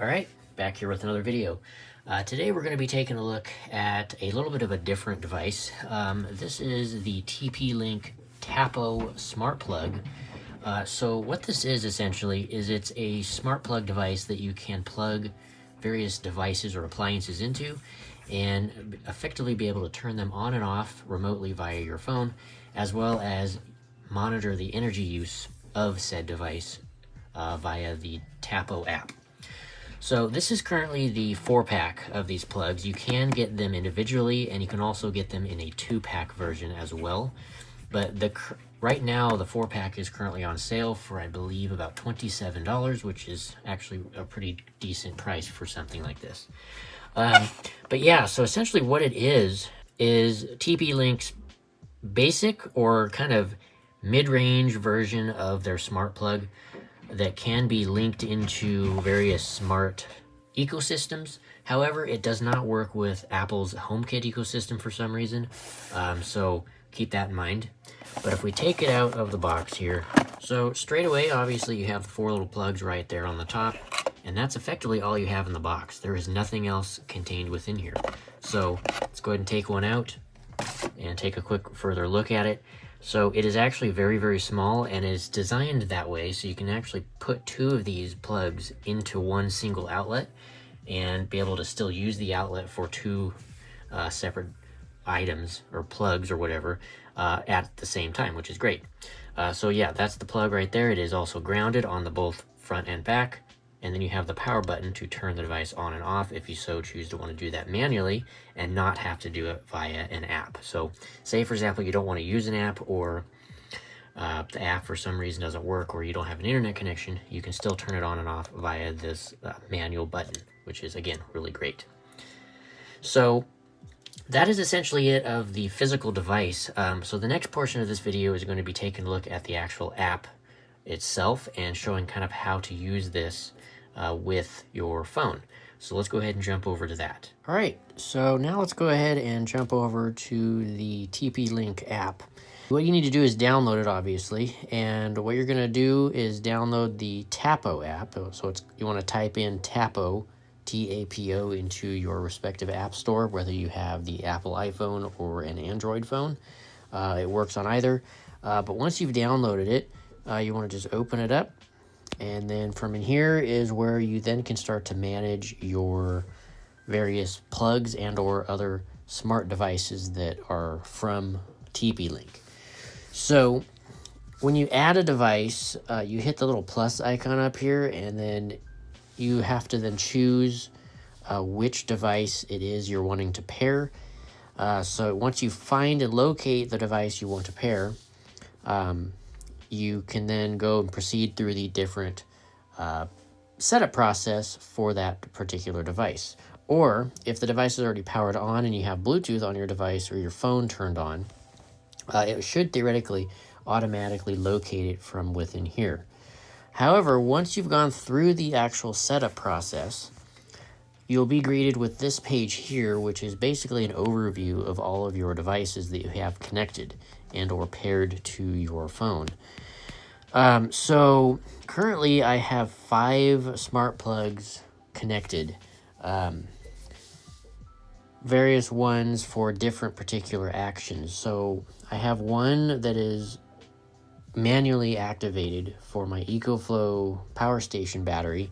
All right, back here with another video. Today we're going to be taking a look at a little bit of a different device. This is the TP-Link Tapo Smart Plug. So what this is essentially is it's a smart plug device that you can plug various devices or appliances into and effectively be able to turn them on and off remotely via your phone, as well as monitor the energy use of said device via the Tapo app. So this is currently the 4-pack of these plugs. You can get them individually, and you can also get them in a 2-pack version as well. But right now, the 4-pack is currently on sale for, I believe, about $27, which is actually a pretty decent price for something like this. But yeah, so essentially what it is TP-Link's basic or kind of mid-range version of their smart plug that can be linked into various smart ecosystems. However, it does not work with Apple's HomeKit ecosystem for some reason, so keep that in mind. But if we take it out of the box here, so straight away, obviously you have the 4 little plugs right there on the top, and that's effectively all you have in the box. There is nothing else contained within here. So let's go ahead and take one out and take a quick further look at it. So it is actually very, very small and is designed that way so you can actually put 2 of these plugs into one single outlet and be able to still use the outlet for 2 separate items or plugs or whatever at the same time, which is great. So yeah, that's the plug right there. It is also grounded on the both front and back. And then you have the power button to turn the device on and off if you so choose to want to do that manually and not have to do it via an app. So say, for example, you don't want to use an app, or the app for some reason doesn't work, or you don't have an internet connection, you can still turn it on and off via this manual button, which is, again, really great. So that is essentially it of the physical device. So the next portion of this video is going to be taking a look at the actual app itself and showing kind of how to use this with your phone. So let's go ahead and jump over to that. All right, so now let's go ahead and jump over to the TP-Link app. What you need to do is download it, obviously, and what you're going to do is download the Tapo app. So you want to type in Tapo, T-A-P-O, into your respective app store, whether you have the Apple iPhone or an Android phone. It works on either, but once you've downloaded it, you want to just open it up, and then from in here is where you then can start to manage your various plugs and or other smart devices that are from TP-Link. So when you add a device, you hit the little plus icon up here, and then you have to then choose which device it is you're wanting to pair. So once you find and locate the device you want to pair, you can then go and proceed through the different setup process for that particular device. Or if the device is already powered on and you have Bluetooth on your device or your phone turned on, it should theoretically automatically locate it from within here. However, once you've gone through the actual setup process, you'll be greeted with this page here, which is basically an overview of all of your devices that you have connected and or paired to your phone. So currently I have 5 smart plugs connected, various ones for different particular actions. So I have one that is manually activated for my EcoFlow power station battery.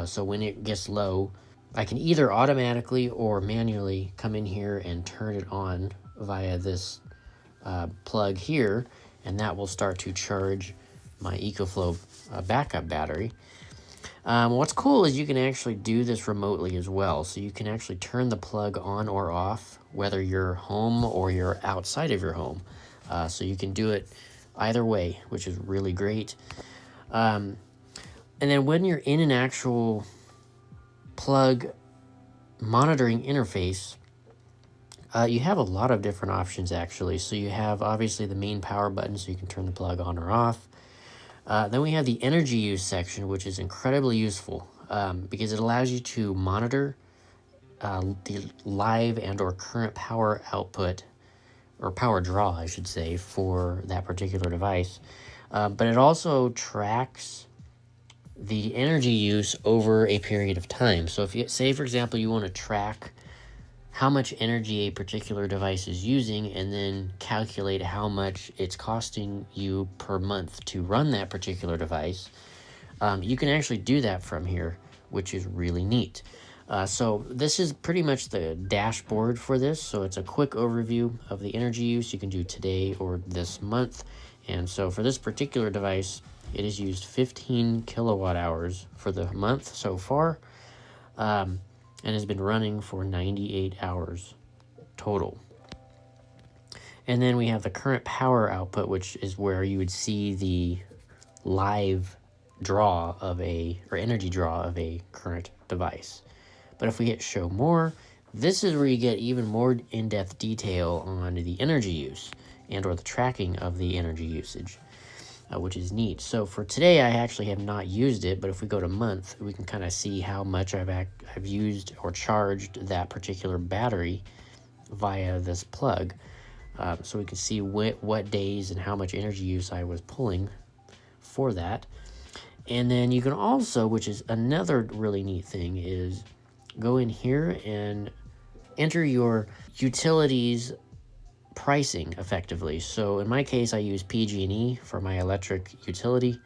So when it gets low, I can either automatically or manually come in here and turn it on via this plug here, and that will start to charge my EcoFlow backup battery. What's cool is you can actually do this remotely as well. So you can actually turn the plug on or off, whether you're home or you're outside of your home. So you can do it either way, which is really great. And then when you're in an actual plug monitoring interface, you have a lot of different options actually. So you have obviously the main power button, so you can turn the plug on or off. Then we have the energy use section, which is incredibly useful because it allows you to monitor the live and or current power output, or power draw, I should say, for that particular device. But it also tracks the energy use over a period of time. So if you say, for example, you want to track how much energy a particular device is using and then calculate how much it's costing you per month to run that particular device, you can actually do that from here, which is really neat. So this is pretty much the dashboard for this. So it's a quick overview of the energy use you can do today or this month. And so for this particular device, it has used 15 kilowatt hours for the month so far, and has been running for 98 hours total. And then we have the current power output, which is where you would see the live draw of or energy draw of a current device. But if we hit show more, this is where you get even more in-depth detail on the energy use and or the tracking of the energy usage, which is neat. So for today, I actually have not used it, but if we go to month, we can kind of see how much I've used or charged that particular battery via this plug. So we can see what days and how much energy use I was pulling for that. And then you can also, which is another really neat thing, is go in here and enter your utilities pricing effectively. So in my case, I use PG&E for my electric utility.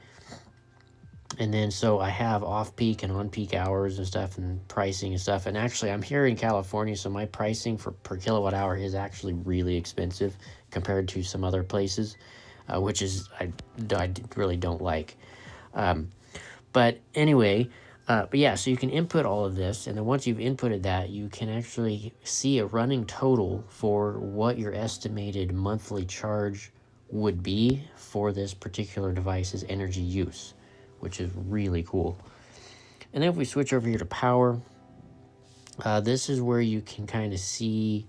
And then so I have off-peak and on-peak hours and stuff and pricing and stuff. And actually, I'm here in California, so my pricing per kilowatt hour is actually really expensive compared to some other places, which is I really don't like. But anyway, but yeah, so you can input all of this, and then once you've inputted that, you can actually see a running total for what your estimated monthly charge would be for this particular device's energy use, which is really cool. And then if we switch over here to power, this is where you can kind of see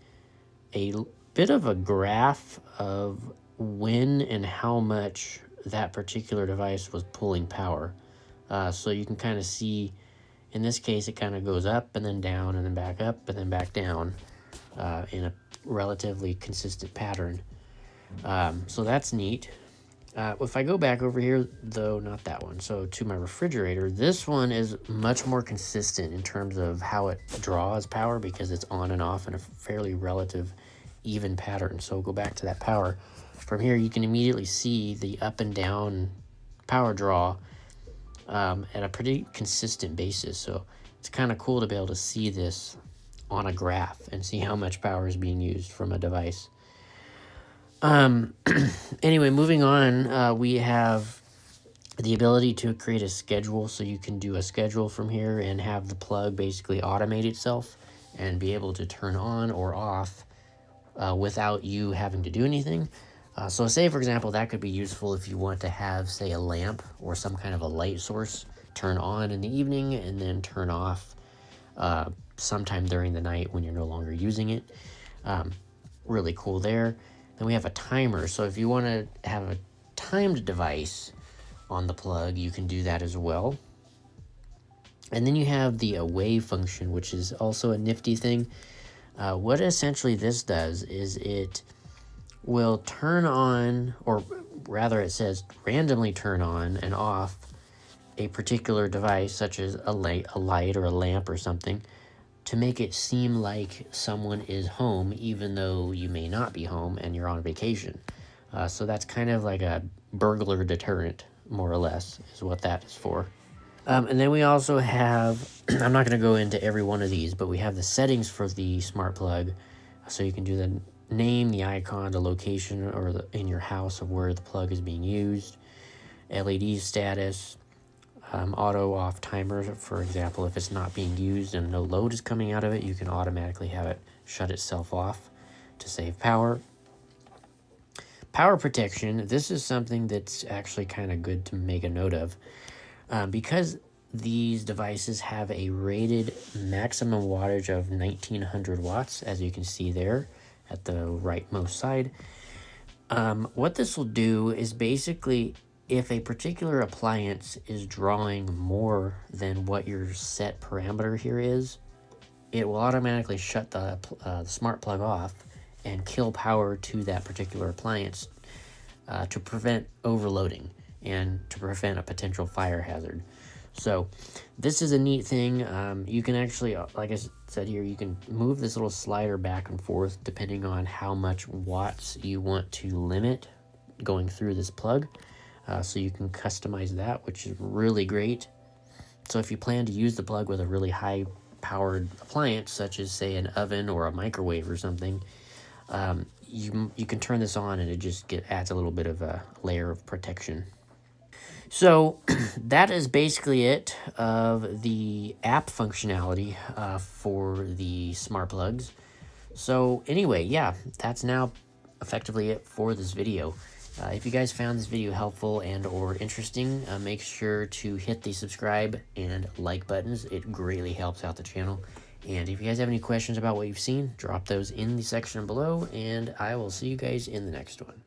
a bit of a graph of when and how much that particular device was pulling power. So you can kind of see, in this case, it kind of goes up and then down and then back up and then back down in a relatively consistent pattern. So that's neat. If I go back over here, though, not that one, so to my refrigerator, this one is much more consistent in terms of how it draws power because it's on and off in a fairly relative even pattern. So go back to that power. From here, you can immediately see the up and down power draw at a pretty consistent basis. So it's kind of cool to be able to see this on a graph and see how much power is being used from a device. Anyway, moving on, we have the ability to create a schedule. So you can do a schedule from here and have the plug basically automate itself and be able to turn on or off without you having to do anything. So say, for example, that could be useful if you want to have, say, a lamp or some kind of a light source turn on in the evening and then turn off sometime during the night when you're no longer using it. Really cool there. Then we have a timer. So if you want to have a timed device on the plug, you can do that as well. And then you have the away function, which is also a nifty thing. What essentially this does is it will turn on, or rather it says randomly turn on and off a particular device, such as a light or a lamp or something, to make it seem like someone is home, even though you may not be home and you're on vacation. So that's kind of like a burglar deterrent, more or less, is what that is for. And then we also have, I'm not going to go into every one of these, but we have the settings for the smart plug. So you can do the name, the icon, the location, or in your house of where the plug is being used, LED status, auto off timer. For example, if it's not being used and no load is coming out of it, you can automatically have it shut itself off to save power. Power protection, this is something that's actually kind of good to make a note of. Because these devices have a rated maximum wattage of 1900 watts, as you can see there at the rightmost side. What this will do is basically, if a particular appliance is drawing more than what your set parameter here is, it will automatically shut the smart plug off and kill power to that particular appliance to prevent overloading and to prevent a potential fire hazard. So this is a neat thing. You can actually, like I said here, you can move this little slider back and forth depending on how much watts you want to limit going through this plug. So you can customize that, which is really great. So if you plan to use the plug with a really high powered appliance, such as say an oven or a microwave or something, you can turn this on and it just adds a little bit of a layer of protection. So that is basically it of the app functionality for the smart plugs. So anyway, yeah, that's now effectively it for this video. If you guys found this video helpful and or interesting, make sure to hit the subscribe and like buttons. It greatly helps out the channel. And if you guys have any questions about what you've seen, drop those in the section below, and I will see you guys in the next one.